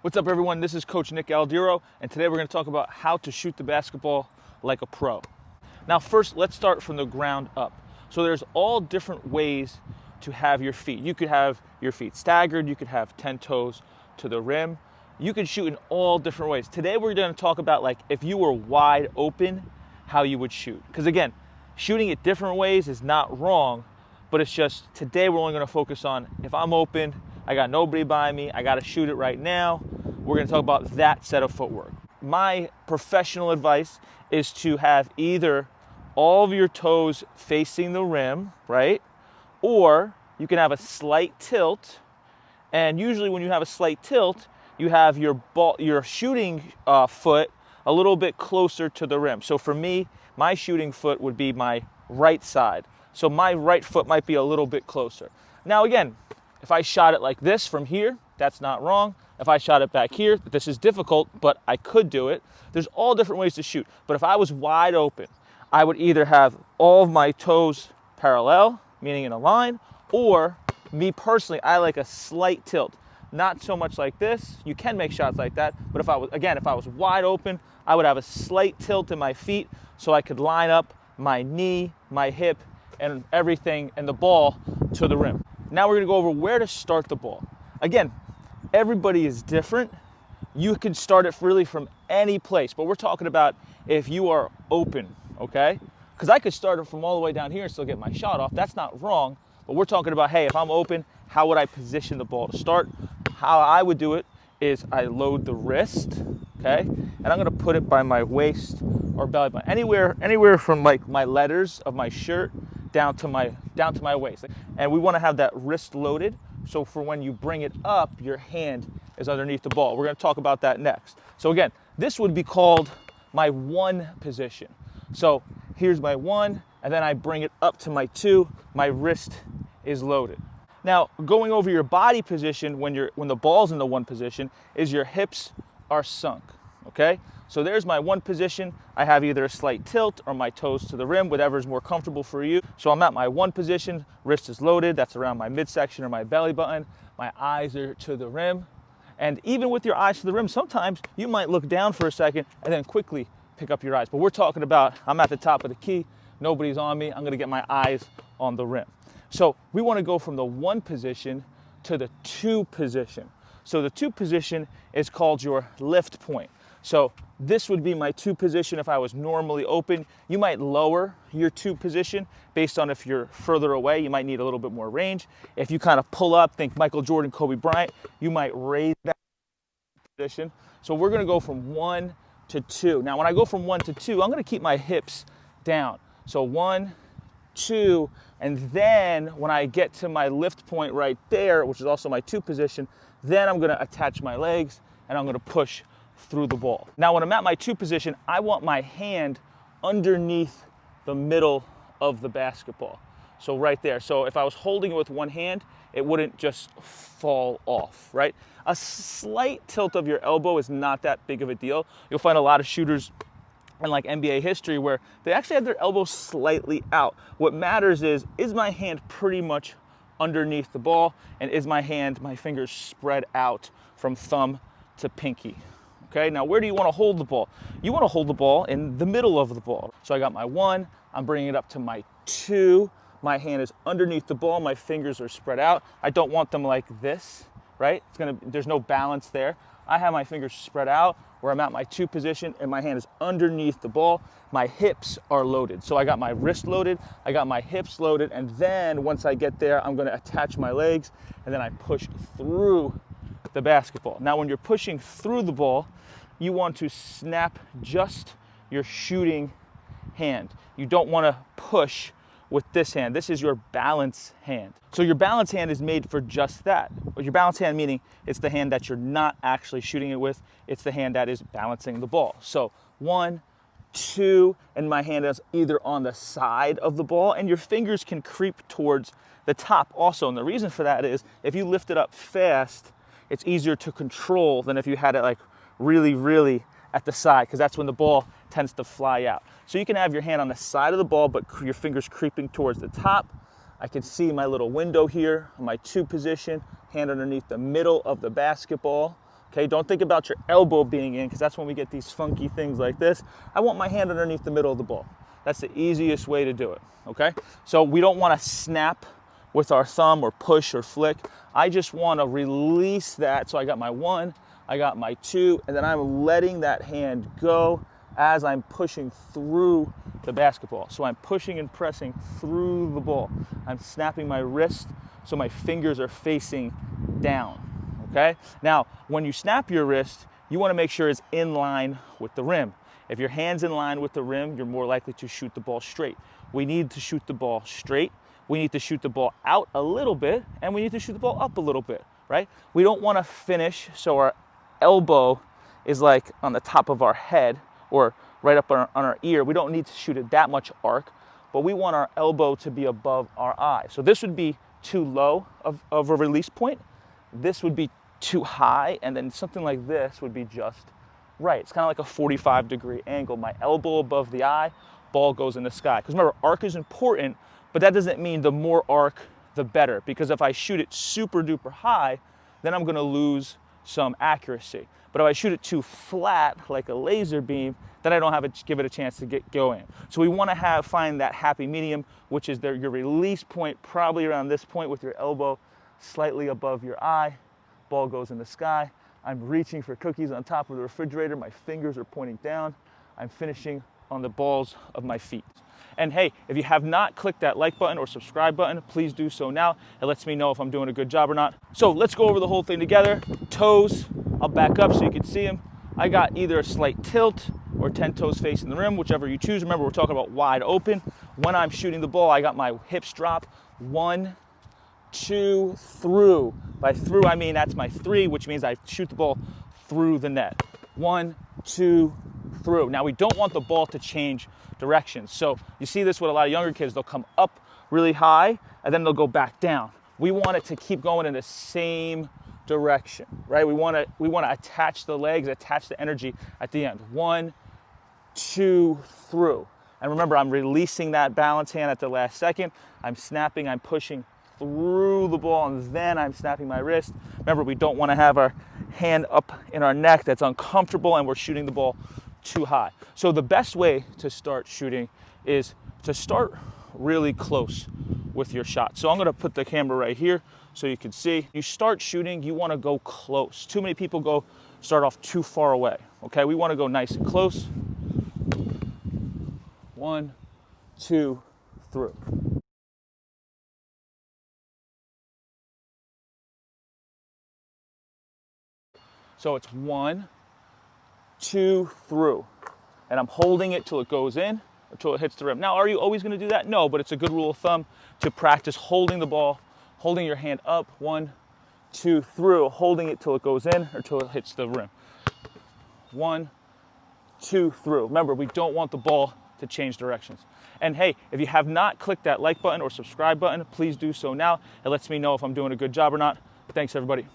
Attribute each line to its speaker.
Speaker 1: What's up, everyone? This is Coach Nick Aldiro, and today we're going to talk about how to shoot the basketball like a pro. Now, first, let's start from the ground up. So there's all different ways to have your feet. You could have your feet staggered. You could have 10 toes to the rim. You can shoot in all different ways. Today, we're going to talk about, like, if you were wide open, how you would shoot. Because, again, shooting it different ways is not wrong, but it's just today we're only going to focus on if I'm open, I got nobody by me, I got to shoot it right now. We're going to talk about that set of footwork. My professional advice is to have either all of your toes facing the rim, right? Or you can have a slight tilt. And usually when you have a slight tilt, you have your shooting foot a little bit closer to the rim. So for me, my shooting foot would be my right side. So my right foot might be a little bit closer. Now again, if I shot it like this from here, that's not wrong. If I shot it back here, this is difficult, but I could do it. There's all different ways to shoot. But if I was wide open, I would either have all of my toes parallel, meaning in a line, or me personally, I like a slight tilt. Not so much like this. You can make shots like that, but if I was wide open, I would have a slight tilt in my feet so I could line up my knee, my hip, and everything, and the ball to the rim. Now we're gonna go over where to start the ball. Again, everybody is different. You can start it really from any place, but we're talking about if you are open, okay? Because I could start it from all the way down here and still get my shot off. That's not wrong, but we're talking about, hey, if I'm open, how would I position the ball to start? How I would do it is I load the wrist, okay? And I'm gonna put it by my waist or belly button, anywhere from like my letters of my shirt down to my waist. And we wanna have that wrist loaded, so for when you bring it up, your hand is underneath the ball. We're gonna talk about that next. So again, this would be called my one position. So here's my one, and then I bring it up to my two, my wrist is loaded. Now, going over your body position when the ball's in the one position is your hips are sunk, okay? So there's my one position. I have either a slight tilt or my toes to the rim, whatever's more comfortable for you. So I'm at my one position, wrist is loaded, that's around my midsection or my belly button. My eyes are to the rim. And even with your eyes to the rim, sometimes you might look down for a second and then quickly pick up your eyes. But we're talking about, I'm at the top of the key, nobody's on me, I'm gonna get my eyes on the rim. So we wanna go from the one position to the two position. So the two position is called your lift point. So this would be my two position if I was normally open. You might lower your two position based on if you're further away, you might need a little bit more range. If you kind of pull up, think Michael Jordan, Kobe Bryant, you might raise that position. So we're gonna go from one to two. Now when I go from one to two, I'm gonna keep my hips down. So one, two, and then when I get to my lift point right there, which is also my two position, then I'm gonna attach my legs and I'm gonna push through the ball. Now when I'm at my two position, I want my hand underneath the middle of the basketball. So right there. So if I was holding it with one hand, it wouldn't just fall off, right? A slight tilt of your elbow is not that big of a deal. You'll find a lot of shooters in like NBA history where they actually have their elbow slightly out. What matters is my hand pretty much underneath the ball, and is my fingers spread out from thumb to pinky? Okay, now where do you want to hold the ball? You want to hold the ball in the middle of the ball. So I got my one, I'm bringing it up to my two, my hand is underneath the ball, my fingers are spread out. I don't want them like this, right? There's no balance there. I have my fingers spread out where I'm at my two position and my hand is underneath the ball. My hips are loaded. So I got my wrist loaded, I got my hips loaded, and then once I get there, I'm gonna attach my legs and then I push through the basketball. Now when you're pushing through the ball, you want to snap just your shooting hand. You don't want to push with this hand. This is your balance hand. So your balance hand is made for just that. Your balance hand meaning it's the hand that you're not actually shooting it with. It's the hand that is balancing the ball. So one, two, and my hand is either on the side of the ball, and your fingers can creep towards the top also. And the reason for that is if you lift it up fast, it's easier to control than if you had it like really at the side, because that's when the ball tends to fly out. So you can have your hand on the side of the ball, but your fingers creeping towards the top. I can see my little window here, my two position, hand underneath the middle of the basketball, Okay, don't think about your elbow being in, because that's when we get these funky things like this. I want my hand underneath the middle of the ball. That's the easiest way to do it, okay? So we don't want to snap with our thumb or push or flick. I just want to release that. So I got my 1, I got my 2, and then I'm letting that hand go as I'm pushing through the basketball. So I'm pushing and pressing through the ball. I'm snapping my wrist so my fingers are facing down, okay? Now, when you snap your wrist, you want to make sure it's in line with the rim. If your hand's in line with the rim, you're more likely to shoot the ball straight. We need to shoot the ball straight. We need to shoot the ball out a little bit, and we need to shoot the ball up a little bit, right? We don't want to finish so our elbow is like on the top of our head or right up on our ear. We don't need to shoot it that much arc, but we want our elbow to be above our eye. So this would be too low of a release point. This would be too high, and then something like this would be just right. It's kind of like a 45-degree angle. My elbow above the eye, ball goes in the sky. Because remember, arc is important, but that doesn't mean the more arc, the better. Because if I shoot it super duper high, then I'm gonna lose some accuracy. But if I shoot it too flat, like a laser beam, then I don't give it a chance to get going. So we wanna find that happy medium, which is your release point, probably around this point with your elbow slightly above your eye. Ball goes in the sky. I'm reaching for cookies on top of the refrigerator. My fingers are pointing down. I'm finishing on the balls of my feet. And hey, if you have not clicked that like button or subscribe button, please do so now. It lets me know if I'm doing a good job or not. So let's go over the whole thing together. Toes, I'll back up so you can see them. I got either a slight tilt or 10 toes facing the rim, whichever you choose. Remember, we're talking about wide open. When I'm shooting the ball, I got my hips drop. 1, 2, through. By through, I mean that's my 3, which means I shoot the ball through the net. 1, 2, through. Now, we don't want the ball to change directions. So you see this with a lot of younger kids. They'll come up really high, and then they'll go back down. We want it to keep going in the same direction, right? We want to attach the legs, attach the energy at the end. 1, 2, through. And remember, I'm releasing that balance hand at the last second. I'm snapping, I'm pushing through the ball, and then I'm snapping my wrist. Remember, we don't want to have our hand up in our neck that's uncomfortable and we're shooting the ball too high. So the best way to start shooting is to start really close with your shot. So I'm going to put the camera right here so you can see. You start shooting, you want to go close. Too many people start off too far away. Okay, we want to go nice and close. 1, 2, through. So it's 1, 2, through. And I'm holding it till it goes in or till it hits the rim. Now, are you always going to do that? No, but it's a good rule of thumb to practice holding the ball, holding your hand up, 1, 2, through, holding it till it goes in or till it hits the rim. 1, 2, through. Remember, we don't want the ball to change directions. And hey, if you have not clicked that like button or subscribe button, please do so now. It lets me know if I'm doing a good job or not. Thanks, everybody.